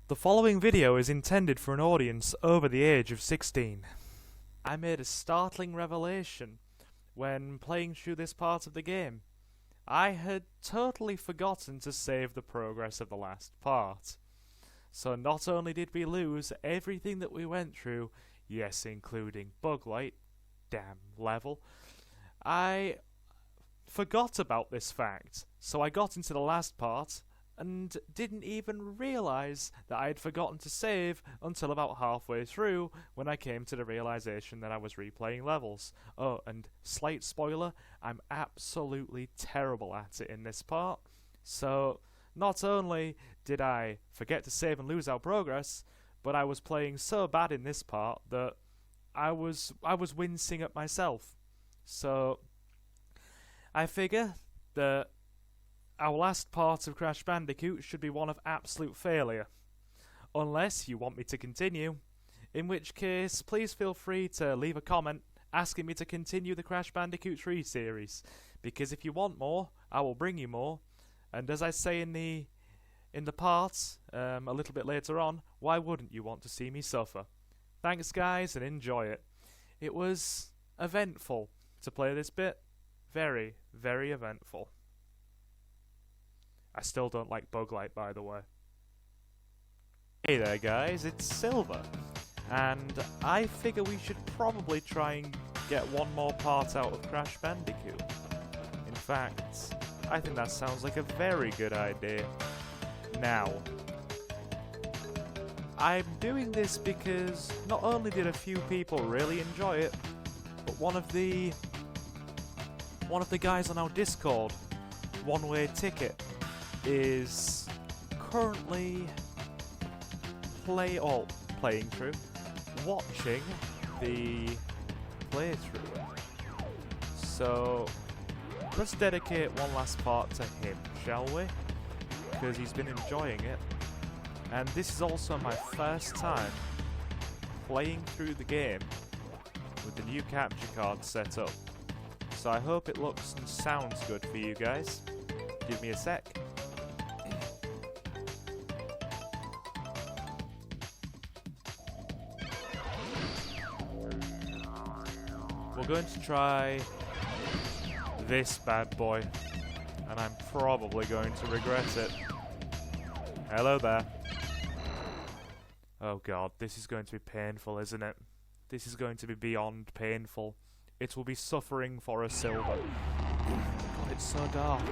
The following video is intended for an audience over the age of 16. I made a startling revelation when playing through this part of the game. I had totally forgotten to save the progress of the last part. So not only did we lose everything that we went through, yes, including bug light, damn level, I forgot about this fact. So I got into the last part and didn't even realise that I had forgotten to save until about halfway through, when I came to the realisation that I was replaying levels. Oh, and slight spoiler, I'm absolutely terrible at it in this part. So not only did I forget to save and lose our progress, but I was playing so bad in this part that I was wincing at myself. So I figure that our last part of Crash Bandicoot should be one of absolute failure. Unless you want me to continue, in which case please feel free to leave a comment asking me to continue the Crash Bandicoot 3 series, because if you want more, I will bring you more, and as I say in the parts a little bit later on, why wouldn't you want to see me suffer? Thanks guys, and enjoy it. It was eventful to play this bit. Very, very eventful. I still don't like bug light, by the way. Hey there guys, it's Silver, and I figure we should probably try and get one more part out of Crash Bandicoot. In fact, I think that sounds like a very good idea. Now, I'm doing this because not only did a few people really enjoy it, but one of the guys on our Discord, One Way Ticket, is currently watching the playthrough. So let's dedicate one last part to him, shall we? Because he's been enjoying it. And this is also my first time playing through the game with the new capture card set up. So I hope it looks and sounds good for you guys. Give me a sec. We're going to try this bad boy, and I'm probably going to regret it. Hello there. Oh god, this is going to be painful, isn't it? This is going to be beyond painful. It will be suffering for a Silver. God, it's so dark.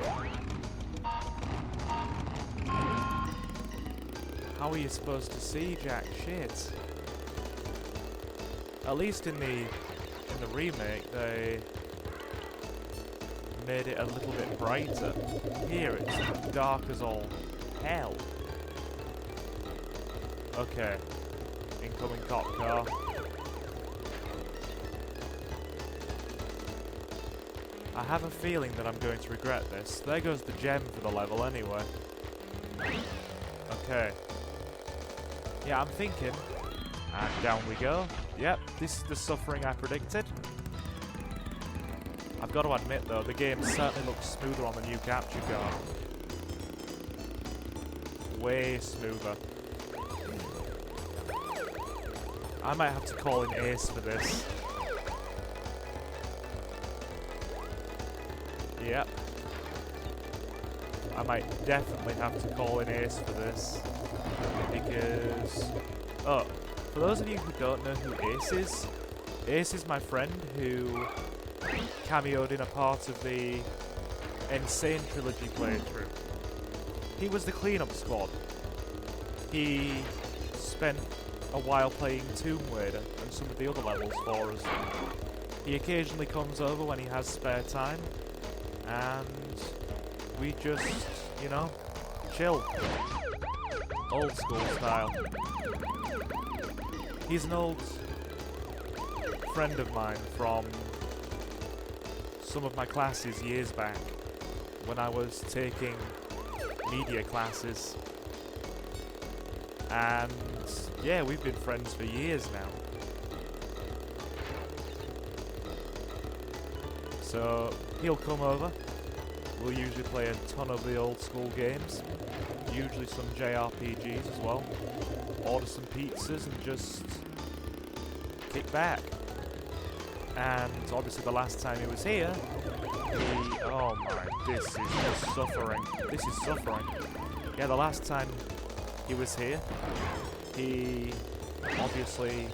How are you supposed to see jack shit? At least in the remake, they made it a little bit brighter. Here, it's dark as all hell. Okay. Incoming cop car. I have a feeling that I'm going to regret this. There goes the gem for the level anyway. Okay. Yeah, I'm thinking. And down we go. Yep, this is the suffering I predicted. I've got to admit though, the game certainly looks smoother on the new capture card. Way smoother. I might have to call in Ace for this. Yep. I might definitely have to call in Ace for this. Because... oh, for those of you who don't know who Ace is my friend who cameoed in a part of the Insane Trilogy playthrough. He was the cleanup squad. He spent a while playing Tomb Raider and some of the other levels for us. He occasionally comes over when he has spare time, and we just, you know, chill. Old school style. He's an old friend of mine from some of my classes years back, when I was taking media classes. And yeah, we've been friends for years now. So he'll come over. We'll usually play a ton of the old school games. usually some JRPGs as well. Order some pizzas and just kick back. And obviously the last time he was here, oh my, this is just suffering. This is suffering. Yeah, the last time he was here, he obviously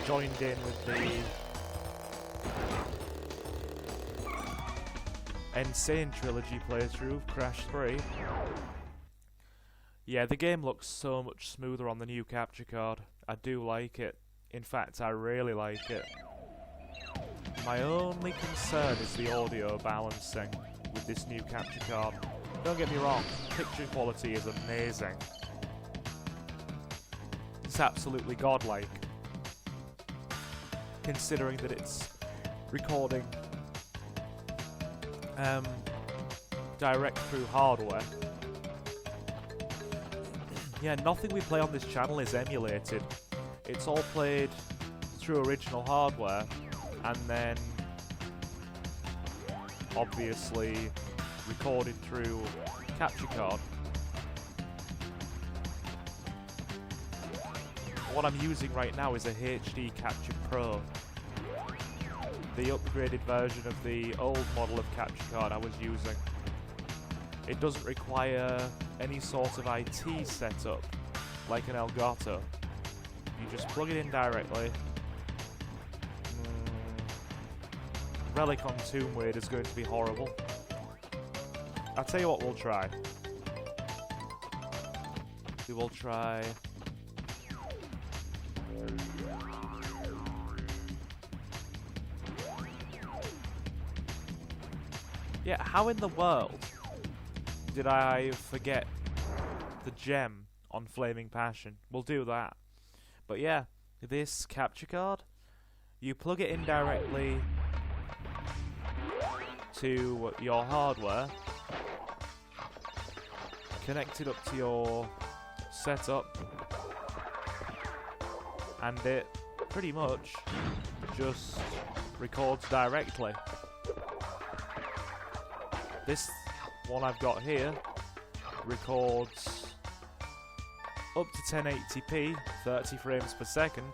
joined in with the Insane Trilogy playthrough of Crash 3. Yeah, the game looks so much smoother on the new capture card. I do like it. In fact, I really like it. My only concern is the audio balancing with this new capture card. Don't get me wrong, picture quality is amazing. It's absolutely godlike, considering that it's recording direct through hardware. Yeah, nothing we play on this channel is emulated. It's all played through original hardware, and then obviously recorded through capture card. What I'm using right now is a HD Capture Pro, the upgraded version of the old model of capture card I was using. It doesn't require any sort of IT setup like an Elgato. You just plug it in directly. Relic on Tomb Raider is going to be horrible. I'll tell you what we'll try. We will try... Yeah, how in the world did I forget the gem on Flaming Passion? We'll do that. But yeah, this capture card, you plug it in directly to your hardware, connect it up to your setup, and it pretty much just records directly. This one I've got here records up to 1080p, 30 frames per second,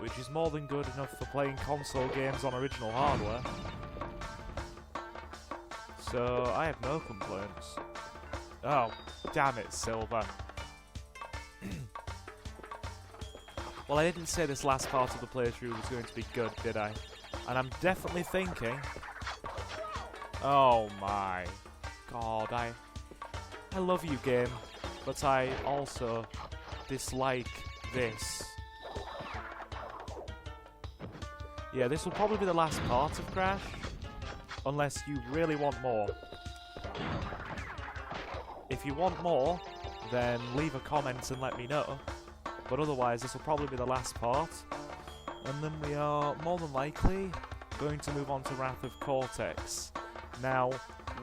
which is more than good enough for playing console games on original hardware. So I have no complaints. Oh, damn it, Silver. Well, I didn't say this last part of the playthrough was going to be good, did I? And I'm definitely thinking... Oh my god, I love you, game, but I also dislike this. Yeah, this will probably be the last part of Crash, unless you really want more. If you want more, then leave a comment and let me know, but otherwise this will probably be the last part, and then we are more than likely going to move on to Wrath of Cortex. Now,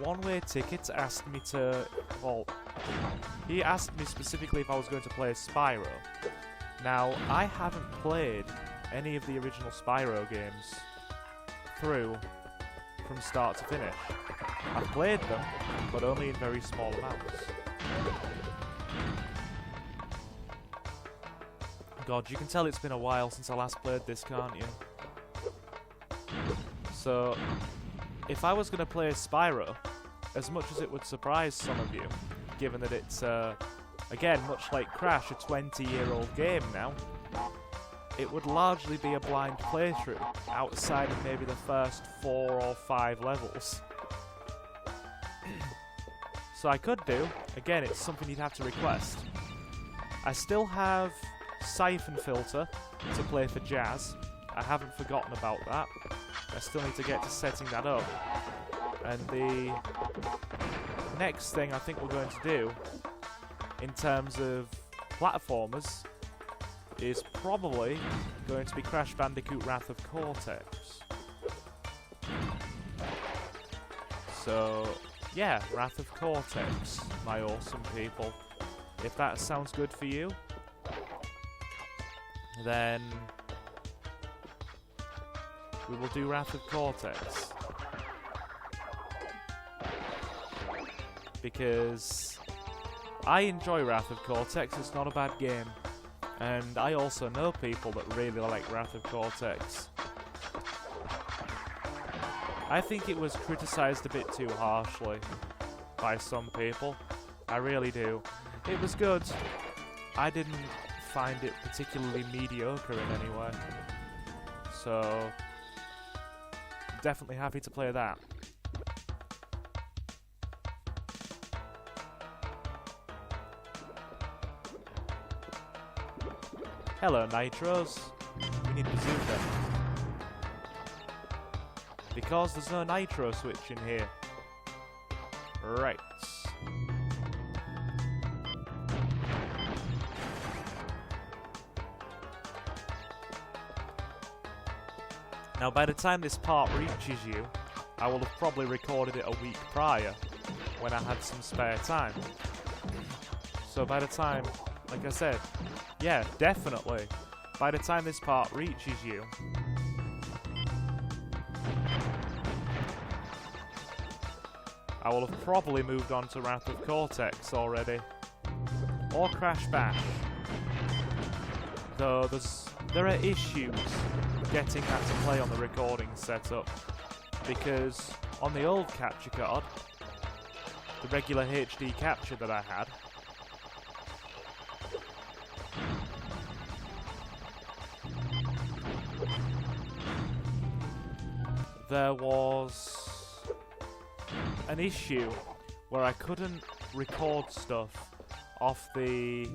One Way Ticket asked me to... well, he asked me specifically if I was going to play Spyro. Now, I haven't played any of the original Spyro games through from start to finish. I've played them, but only in very small amounts. God, you can tell it's been a while since I last played this, can't you? So... if I was going to play Spyro, as much as it would surprise some of you, given that it's, again, much like Crash, a 20-year-old game now, it would largely be a blind playthrough, outside of maybe the first 4 or 5 levels. So I could do, again, it's something you'd have to request. I still have Siphon Filter to play for Jazz. I haven't forgotten about that. I still need to get to setting that up. And the next thing I think we're going to do, in terms of platformers, is probably going to be Crash Bandicoot Wrath of Cortex. So, yeah, Wrath of Cortex, my awesome people. If that sounds good for you, then... we will do Wrath of Cortex. Because I enjoy Wrath of Cortex, it's not a bad game. And I also know people that really like Wrath of Cortex. I think it was criticised a bit too harshly by some people. I really do. It was good. I didn't find it particularly mediocre in any way. So, definitely happy to play that. Hello, Nitros. We need to zoom them. Because there's no nitro switch in here. Right. Now, by the time this part reaches you, I will have probably recorded it a week prior, when I had some spare time. So by the time, like I said, yeah, definitely, by the time this part reaches you, I will have probably moved on to Wrath of Cortex already. Or Crash Bash. Though there are issues getting that to play on the recording setup. Because on the old capture card, the regular HD capture that I had, there was an issue where I couldn't record stuff off the...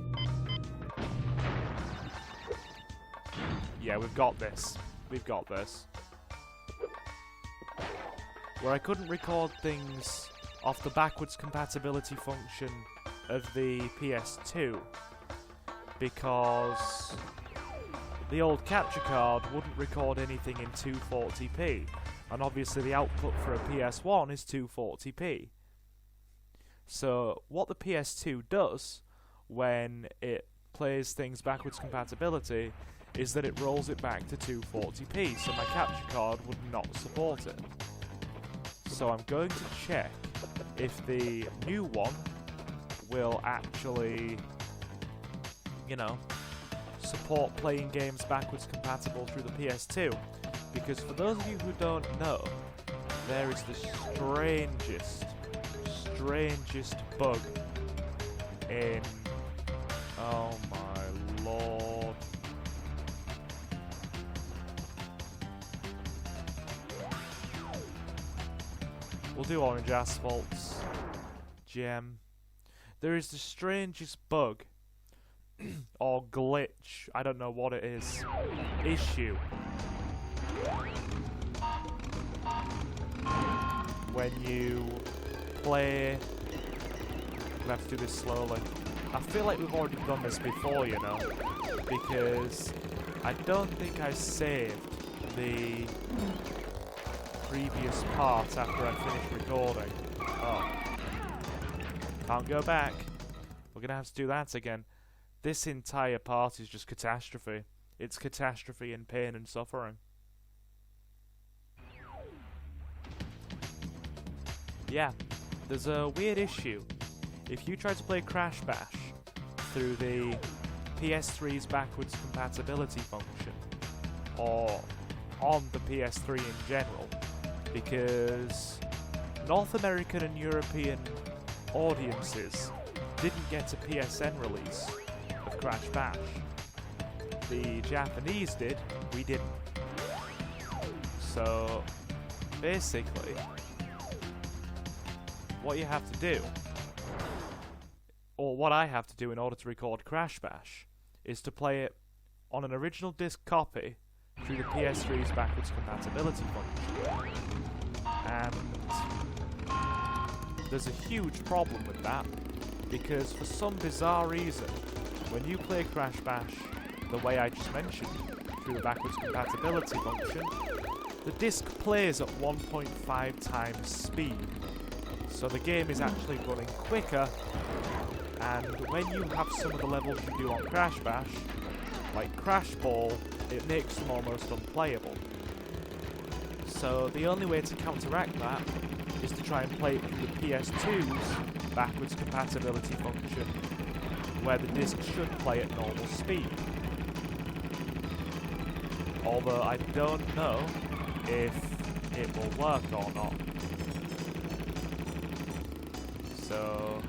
Yeah, we've got this. We've got this. Where I couldn't record things off the backwards compatibility function of the PS2 because the old capture card wouldn't record anything in 240p, and obviously the output for a PS1 is 240p. So what the PS2 does when it plays things backwards compatibility is that it rolls it back to 240p, so my capture card would not support it. So I'm going to check if the new one will actually, you know, support playing games backwards compatible through the PS2. Because for those of you who don't know, there is the strangest bug in... Oh my lord. We'll do orange asphalts. Gem. There is the strangest bug or glitch, I don't know what it is, issue when you play... I'm gonna have to do this slowly. I feel like we've already done this before, you know, because I don't think I saved the previous part after I finished recording. Oh. Can't go back. We're gonna have to do that again. This entire part is just catastrophe. It's catastrophe and pain and suffering. Yeah, there's a weird issue. If you try to play Crash Bash through the PS3's backwards compatibility function, or on the PS3 in general, because North American and European audiences didn't get a PSN release of Crash Bash. The Japanese did, we didn't. So, basically, what you have to do, or what I have to do in order to record Crash Bash, is to play it on an original disc copy through the PS3's backwards compatibility function. And there's a huge problem with that, because for some bizarre reason, when you play Crash Bash the way I just mentioned, through the backwards compatibility function, the disc plays at 1.5 times speed. So the game is actually running quicker, and when you have some of the levels you do on Crash Bash, like Crash Ball, it makes them almost unplayable. So the only way to counteract that is to try and play it through the PS2's backwards compatibility function where the disc should play at normal speed. Although I don't know if it will work or not. So...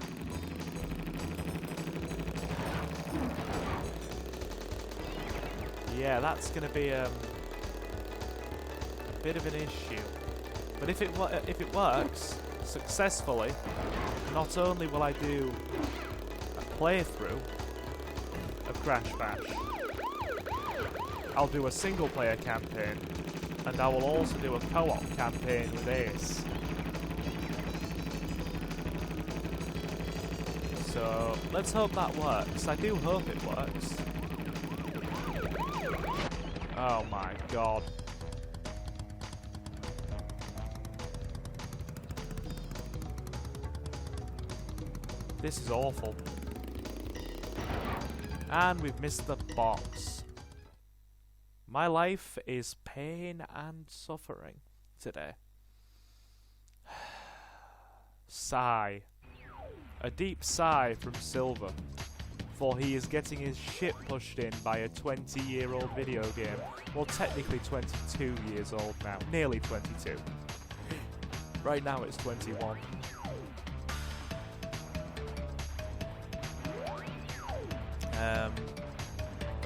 yeah, that's going to be a bit of an issue. But if it works successfully, not only will I do a playthrough of Crash Bash, I'll do a single-player campaign, and I will also do a co-op campaign with Ace. So, let's hope that works. I do hope it works. Oh my god. This is awful. And we've missed the box. My life is pain and suffering today. Sigh. A deep sigh from Silver, for he is getting his shit pushed in by a 20-year-old video game. Well, technically 22 years old now. Nearly 22. Right now it's 21.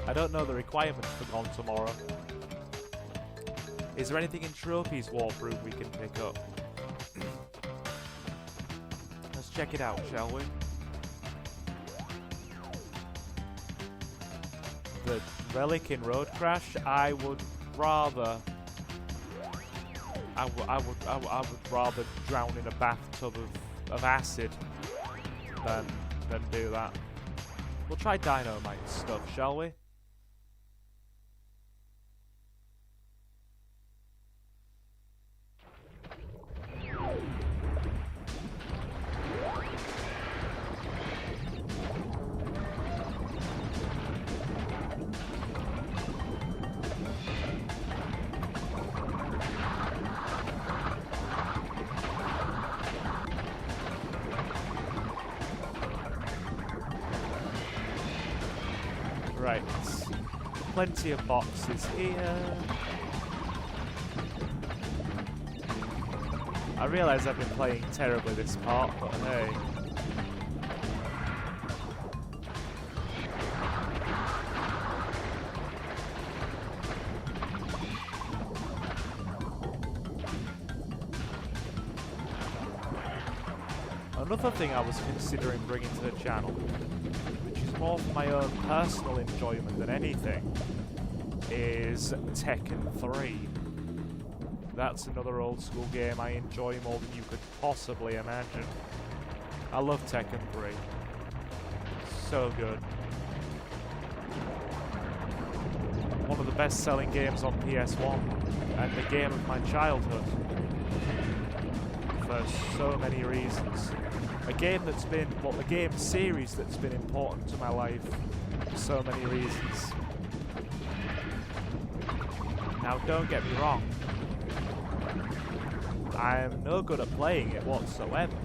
I don't know the requirements for Gone Tomorrow. Is there anything in Tropy's warp room we can pick up? Let's check it out, shall we? The relic in Road Crash, I would rather drown in a bathtub of acid than do that. We'll try dynamite stuff, shall we? Right, plenty of boxes here. I realise I've been playing terribly this part, but hey. Another thing I was considering bringing to the channel, more for my own personal enjoyment than anything, is Tekken 3. That's another old school game I enjoy more than you could possibly imagine. I love Tekken 3. So good. One of the best-selling games on PS1, and the game of my childhood. For so many reasons. A game that's been, well, a game series that's been important to my life for so many reasons. Now, don't get me wrong. I am no good at playing it whatsoever.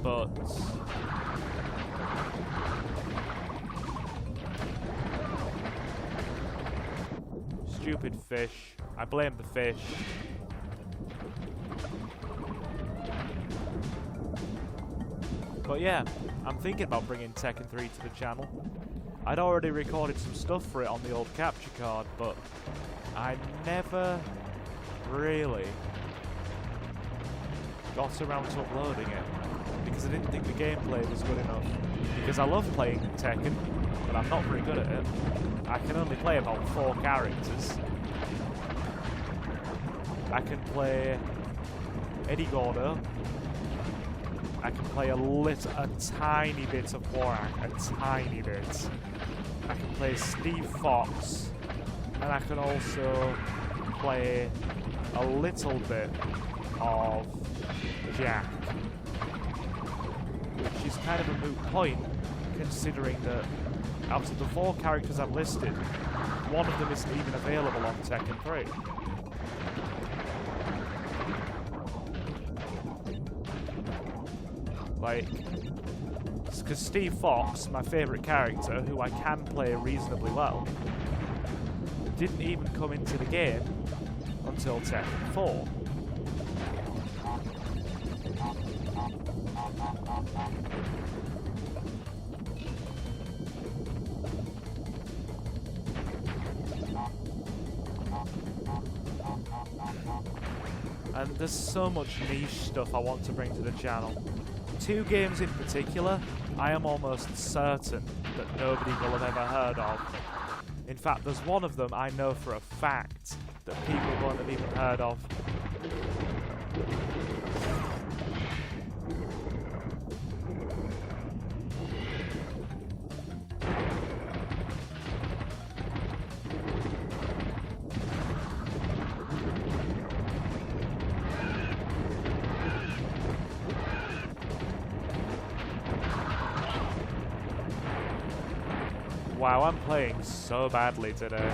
But... stupid fish. I blame the fish. But yeah, I'm thinking about bringing Tekken 3 to the channel. I'd already recorded some stuff for it on the old capture card, but I never really got around to uploading it because I didn't think the gameplay was good enough. Because I love playing Tekken, but I'm not very good at it. I can only play about 4 characters. I can play Eddie Gordo. I can play a tiny bit of Borak, a tiny bit. I can play Steve Fox, and I can also play a little bit of Jack, which is kind of a moot point, considering that out of the 4 characters I've listed, one of them isn't even available on Tekken 3. Like, because Steve Fox, my favourite character, who I can play reasonably well, didn't even come into the game until Tekken 4. And there's so much niche stuff I want to bring to the channel. 2 games in particular, I am almost certain that nobody will have ever heard of. In fact, there's one of them I know for a fact that people won't have even heard of. Wow, I'm playing so badly today.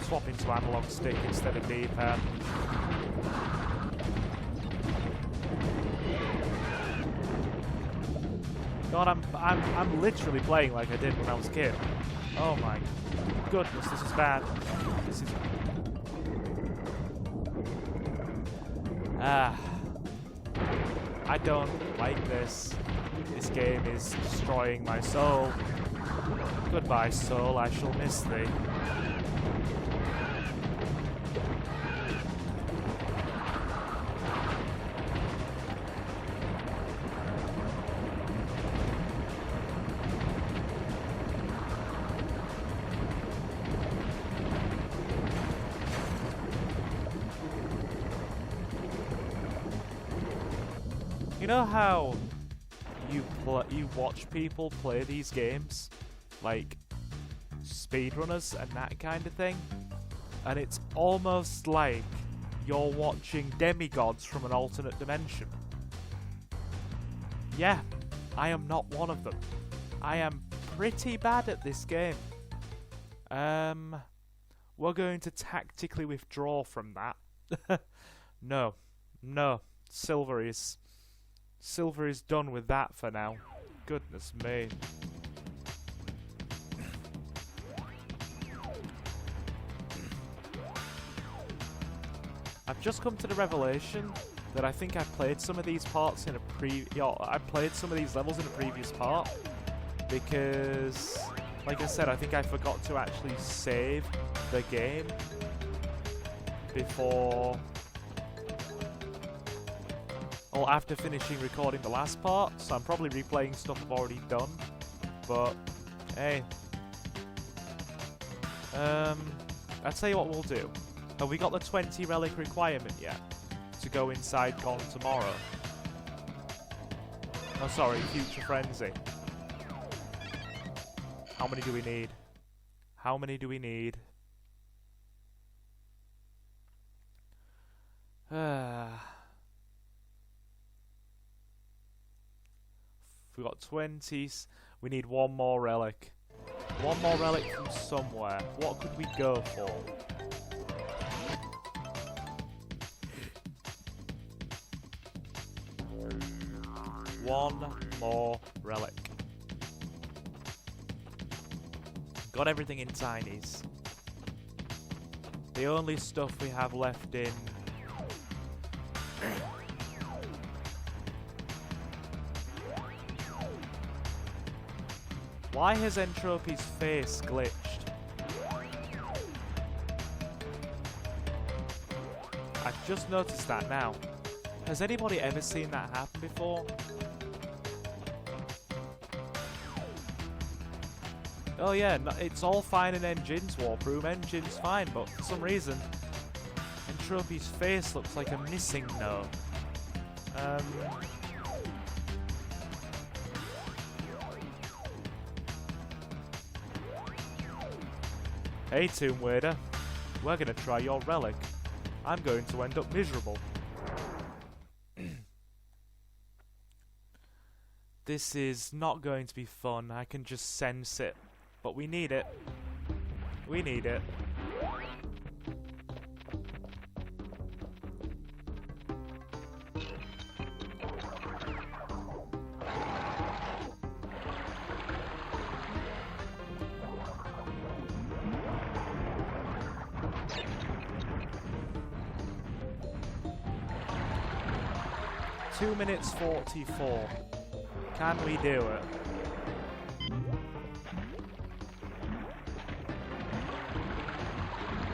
Swapping to analog stick instead of D-pad. God, I'm literally playing like I did when I was a kid. Oh my goodness, this is bad. This is... I don't like this. This game is destroying my soul. Goodbye, soul, I shall miss thee. You know how you watch people play these games, like speedrunners and that kind of thing, and it's almost like you're watching demigods from an alternate dimension. Yeah, I am not one of them. I am pretty bad at this game. We're going to tactically withdraw from that. No. Silver is done with that for now. Goodness me. I've just come to the revelation that I think I played some of these parts in a I played some of these levels in a previous part because, like I said, I think I forgot to actually save the game before... Well, after finishing recording the last part, so I'm probably replaying stuff I've already done, but, hey. I'll tell you what we'll do. Have we got the 20 relic requirement yet? To go inside Gone Tomorrow? Oh, sorry, Future Frenzy. How many do we need? How many do we need? We've got 20s. We need one more relic. One more relic from somewhere. What could we go for? One more relic. Got everything in tinies. The only stuff we have left in... Why has Entropy's face glitched? I've just noticed that now. Has anybody ever seen that happen before? Oh yeah, no, it's all fine in Engines, Warp Room Engine's fine, but for some reason, Entropy's face looks like a missing node. Hey Tomb Raider, we're gonna try your relic. I'm going to end up miserable. This is not going to be fun, I can just sense it. But we need it. We need it. 2 minutes 44. Can we do it?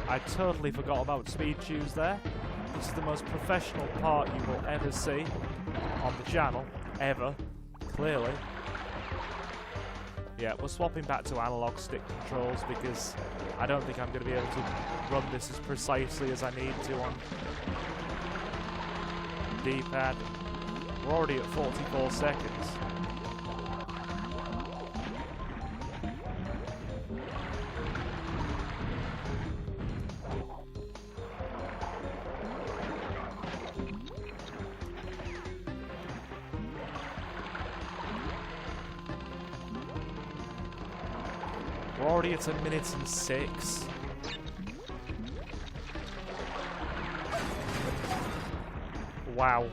I totally forgot about speed shoes there. This is the most professional part you will ever see on the channel. Ever. Clearly. Yeah, we're swapping back to analog stick controls because I don't think I'm going to be able to run this as precisely as I need to on D-pad. We're already at 44 seconds. We're already at 1 minute and 6. Wow.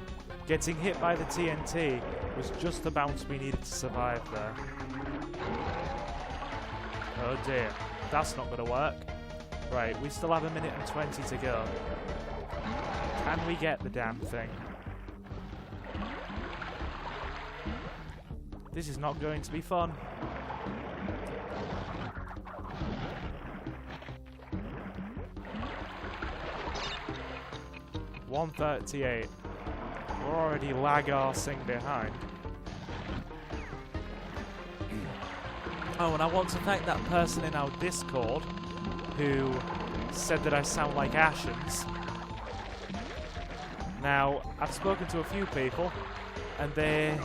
Getting hit by the TNT was just the bounce we needed to survive there. Oh dear. That's not going to work. Right, we still have 1 minute and 20 to go. Can we get the damn thing? This is not going to be fun. $138. We're already lag-arsing behind. Oh, and I want to thank that person in our Discord who said that I sound like Ashens. Now, I've spoken to a few people, and they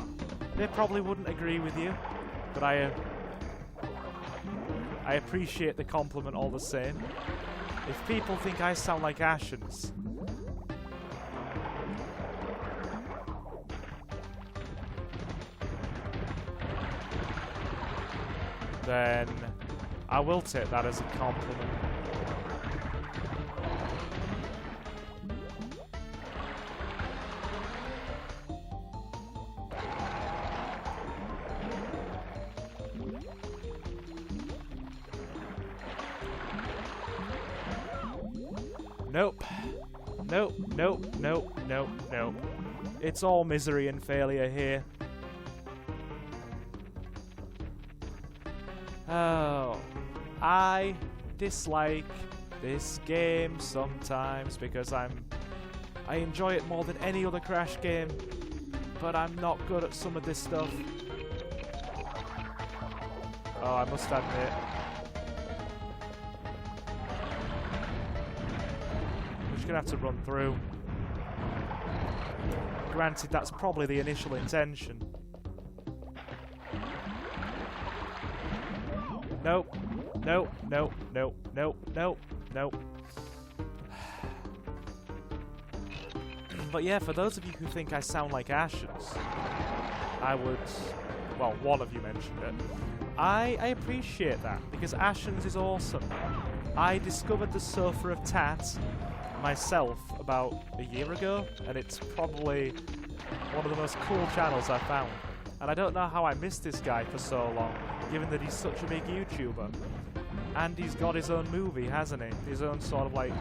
probably wouldn't agree with you, but I appreciate the compliment all the same. If people think I sound like Ashens, then I will take that as a compliment. Nope. Nope, nope, nope, nope, nope. It's all misery and failure here. Oh, I dislike this game sometimes because I enjoy it more than any other Crash game, but I'm not good at some of this stuff. Oh, I must admit. I'm just gonna have to run through. Granted, that's probably the initial intention. Nope. Nope. Nope. Nope. Nope. Nope. Nope. But yeah, for those of you who think I sound like Ashens, I would... Well, one of you mentioned it. I appreciate that, because Ashens is awesome. I discovered the Sofa of Tat myself about a year ago, and it's probably one of the most cool channels I've found. And I don't know how I missed this guy for so long, given that he's such a big YouTuber. And he's got his own movie, hasn't he? His own sort of like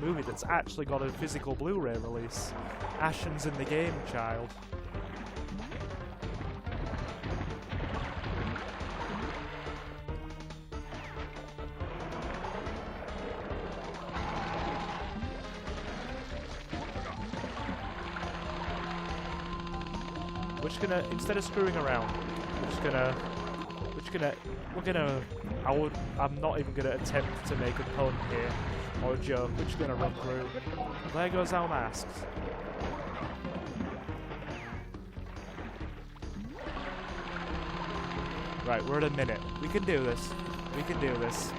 movie that's actually got a physical Blu-ray release. Ashens in the Game Child. We're just gonna, instead of screwing around, I'm not even gonna attempt to make a pun here, or a joke, we're just gonna run through. There goes our masks. Right, we're at a minute. We can do this. We can do this.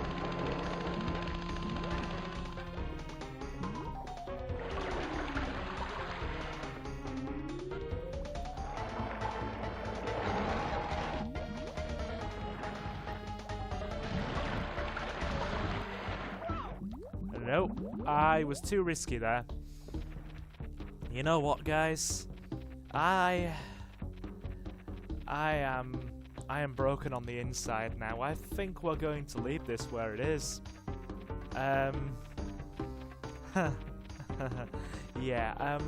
Nope, I was too risky there. You know what, guys? I am broken on the inside now. I think we're going to leave this where it is. Yeah,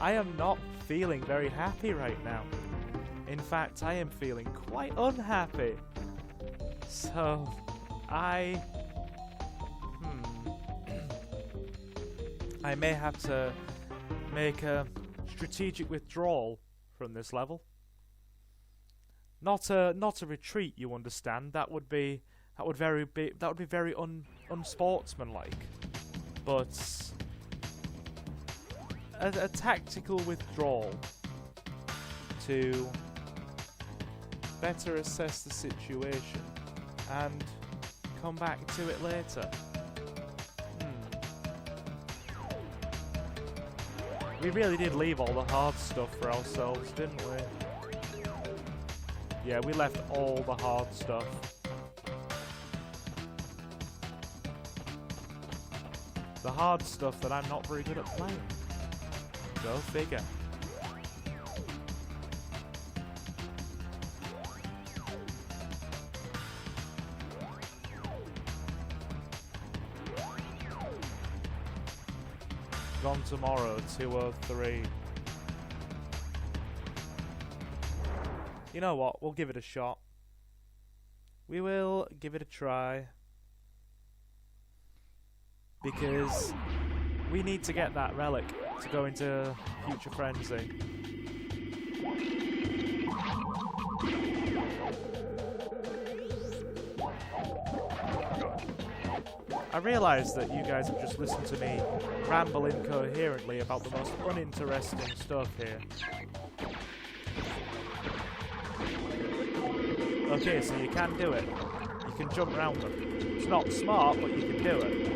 I am not feeling very happy right now. In fact, I am feeling quite unhappy. So, I may have to make a strategic withdrawal from this level. Not a retreat, you understand. That would be very unsportsmanlike. But a tactical withdrawal to better assess the situation and come back to it later. We really did leave all the hard stuff for ourselves, didn't we? Yeah, we left all the hard stuff. The hard stuff that I'm not very good at playing. Go figure. Gone tomorrow, 2:03. You know what? We'll give it a shot. We will give it a try. Because we need to get that relic to go into Future Frenzy. I realise that you guys have just listened to me ramble incoherently about the most uninteresting stuff here. Okay, so you can do it. You can jump around them. It's not smart, but you can do it.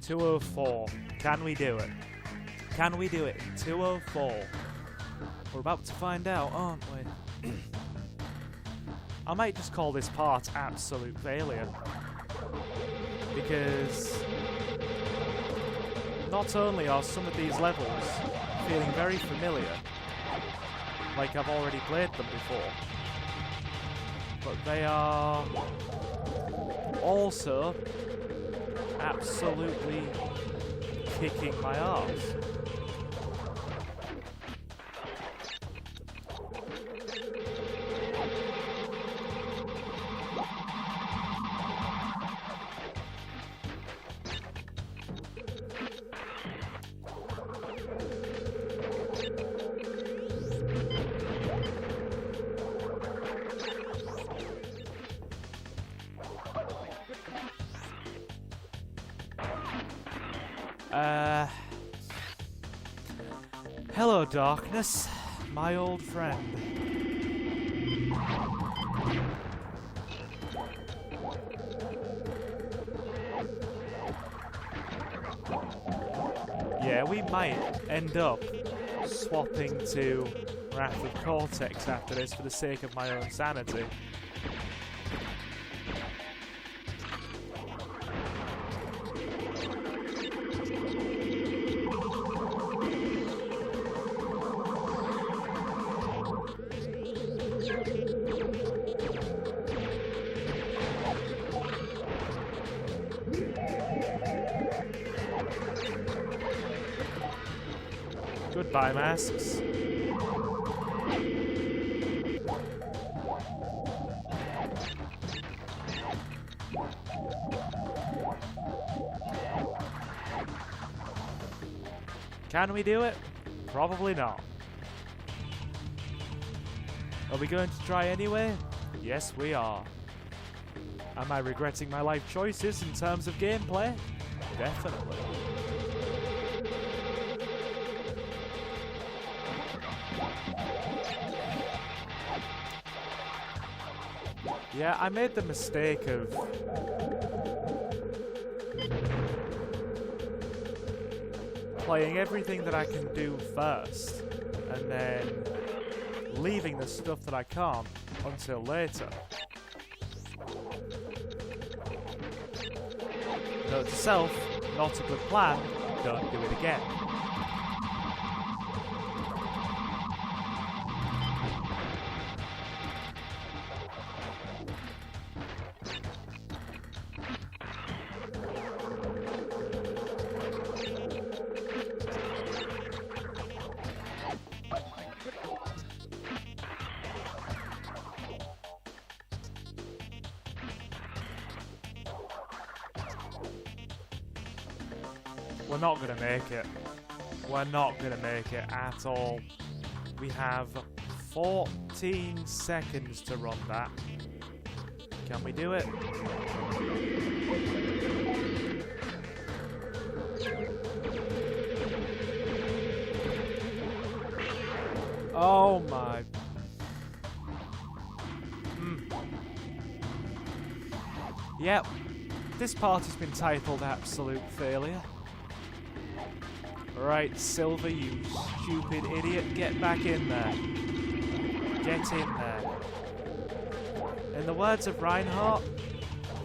.204. Can we do it? Can we do it in 2:04? We're about to find out, aren't we? I might just call this part absolute failure. Because not only are some of these levels feeling very familiar, like I've already played them before, but they are also absolutely kicking my arse. Hello, darkness, my old friend. Yeah, we might end up swapping to Wrath of Cortex after this for the sake of my own sanity. Goodbye, masks. Can we do it? Probably not. Are we going to try anyway? Yes, we are. Am I regretting my life choices in terms of gameplay? Definitely. Yeah, I made the mistake of playing everything that I can do first, and then leaving the stuff that I can't until later. Note to self, not a good plan, don't do it again. We're not gonna make it. We're not gonna make it at all. We have 14 seconds to run that. Can we do it? Oh my. Yep. This part has been titled Absolute Failure. Right, Silver, you stupid idiot, get back in there. Get in there. In the words of Reinhardt,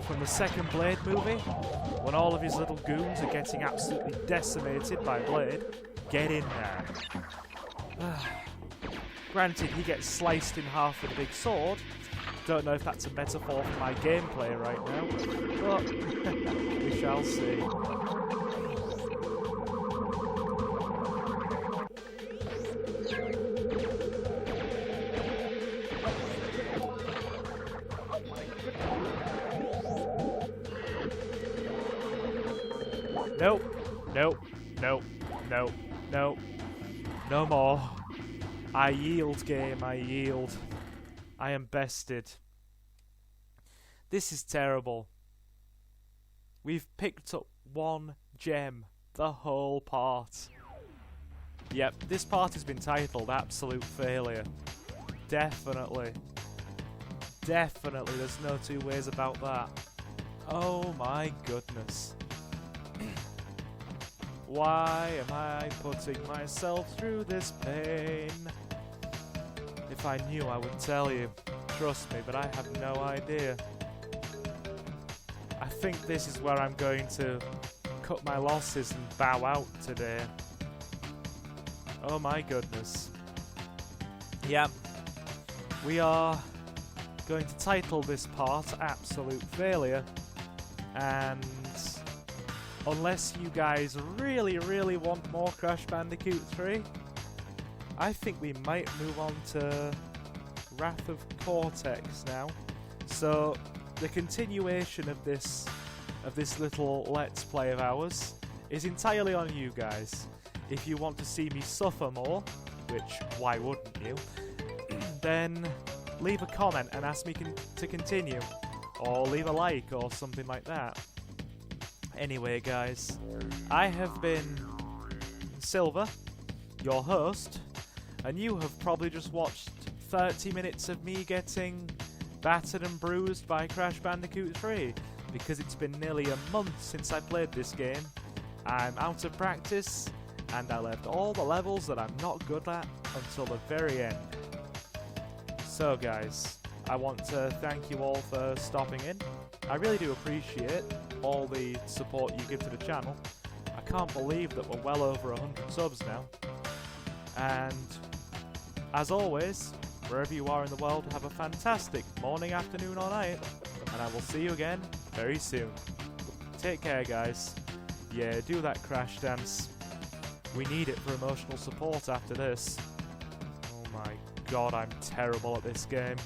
from the second Blade movie, when all of his little goons are getting absolutely decimated by Blade, get in there. Granted, he gets sliced in half with a big sword. Don't know if that's a metaphor for my gameplay right now, but we shall see. Nope, nope, nope, nope, nope. No more. I yield, game, I yield. I am bested. This is terrible. We've picked up one gem, the whole part. Yep, this part has been titled Absolute Failure. Definitely. Definitely, there's no two ways about that. Oh my goodness. Why am I putting myself through this pain? If I knew, I would tell you. Trust me, but I have no idea. I think this is where I'm going to cut my losses and bow out today. Oh my goodness. Yep. We are going to title this part Absolute Failure, and unless you guys really, really want more Crash Bandicoot 3, I think we might move on to Wrath of Cortex now. So the continuation of this little Let's Play of ours is entirely on you guys. If you want to see me suffer more, which why wouldn't you, then leave a comment and ask me to continue, or leave a like or something like that. Anyway guys, I have been Silver, your host, and you have probably just watched 30 minutes of me getting battered and bruised by Crash Bandicoot 3, because it's been nearly a month since I played this game. I'm out of practice, and I left all the levels that I'm not good at until the very end. So guys, I want to thank you all for stopping in. I really do appreciate all the support you give to the channel. I can't believe that we're well over 100 subs now. And as always, wherever you are in the world, have a fantastic morning, afternoon or night, and I will see you again very soon. Take care guys. Yeah, do that crash dance. We need it for emotional support after this. Oh my god, I'm terrible at this game.